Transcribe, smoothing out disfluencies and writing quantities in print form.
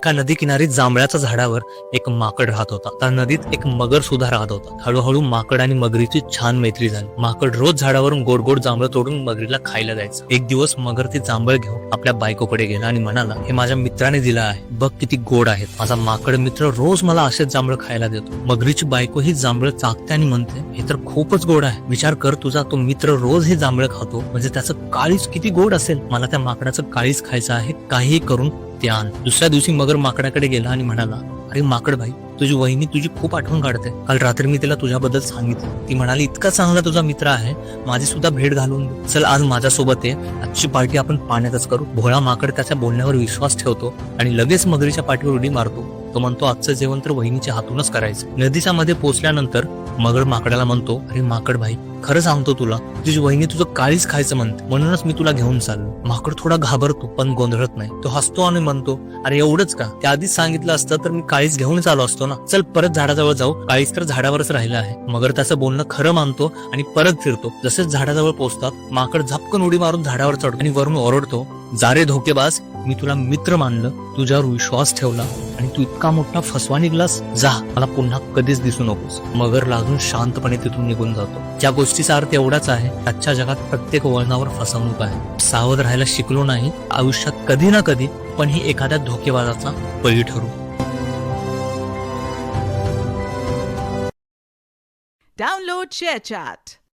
एका नदी किनारी जांभळाच्या झाडावर एक माकड राहत होता. त्या नदीत एक मगर सुद्धा राहत होता. हळूहळू माकड आणि मगरीची छान मैत्री झाली. माकड रोज झाडावरून गोड गोड जांभळ तोडून मगरीला खायला द्यायचं. एक दिवस मगर ती जांभळ घेऊन आपल्या बायकोकडे गेला आणि म्हणाला, हे माझ्या मित्राने दिलं आहे, बघ किती गोड आहेत. माझा माकड मित्र रोज मला असेच जांभळ खायला देतो. मगरीची बायको ही जांभळ चाकते आणि म्हणते, हे तर खूपच गोड आहे. विचार कर, तुझा तो मित्र रोज हे जांभळ खातो, म्हणजे त्याचं काळीज किती गोड असेल. मला त्या माकडाचं काळीज खायचं आहे, काहीही करून ते आण. दुसऱ्या दिवशी मगर माकडाकडे गेला आणि म्हणाला, अरे माकड भाई, तुझी वहिनी तुझी खूप आठवण काढते. काल रात्री मी तिला तुझ्याबद्दल सांगितलं. ती म्हणाली, इतका चांगला तुझा मित्र आहे, माझी सुद्धा भेट घालून दे. चल आज माझ्यासोबत ये, आजची पार्टी आपण पाण्यातच करू. भोळा माकड त्याच्या बोलण्यावर विश्वास ठेवतो आणि लगेच मगरीच्या पाठीवर उडी मारतो. तो म्हणतो, आजचं जेवण तर वहिनीच्या हातूनच करायचं. नदीच्या मध्ये पोहोचल्यानंतर मगर माकडाला म्हणतो, अरे माकड भाई, खरं सांगतो तुला, तुझी वहिनी तुझं काळीच खायचं म्हणते, म्हणूनच मी तुला घेऊन चाललो. माकड थोडा घाबरतो पण गोंधळत नाही. तो हसतो आणि म्हणतो, अरे एवढंच का? त्या आधीच सांगितलं असतं तर मी काळीच घेऊन आलो असतो ना. चल परत झाडाजवळ जाऊ, काळीच तर झाडावरच राहिला आहे. मगर त्याचं बोलणं खरं मानतो आणि परत फिरतो. जसेच झाडाजवळ पोहोचतात, माकड झपकन उडी मारून झाडावर चढतो आणि वरून ओरडतो, जा रे धोकेबाज, मी तुला मित्र मानलं, तुझ्यावर विश्वास ठेवला आणि तू इतका मोठा फसवा निघलास. जा, मला पुन्हा कधीच दिसू नकोस. मगर लाजून शांतपणे तिथून निघून जातो. त्या गोष्टीचा अर्थ एवढाच आहे, आजच्या जगात प्रत्येक वळणावर फसवणूक आहे. सावध राहायला शिकलो नाही, आयुष्यात कधी ना कधी पण ही एखाद्या धोकेबाजाचा बळी ठरू. Download ShareChat.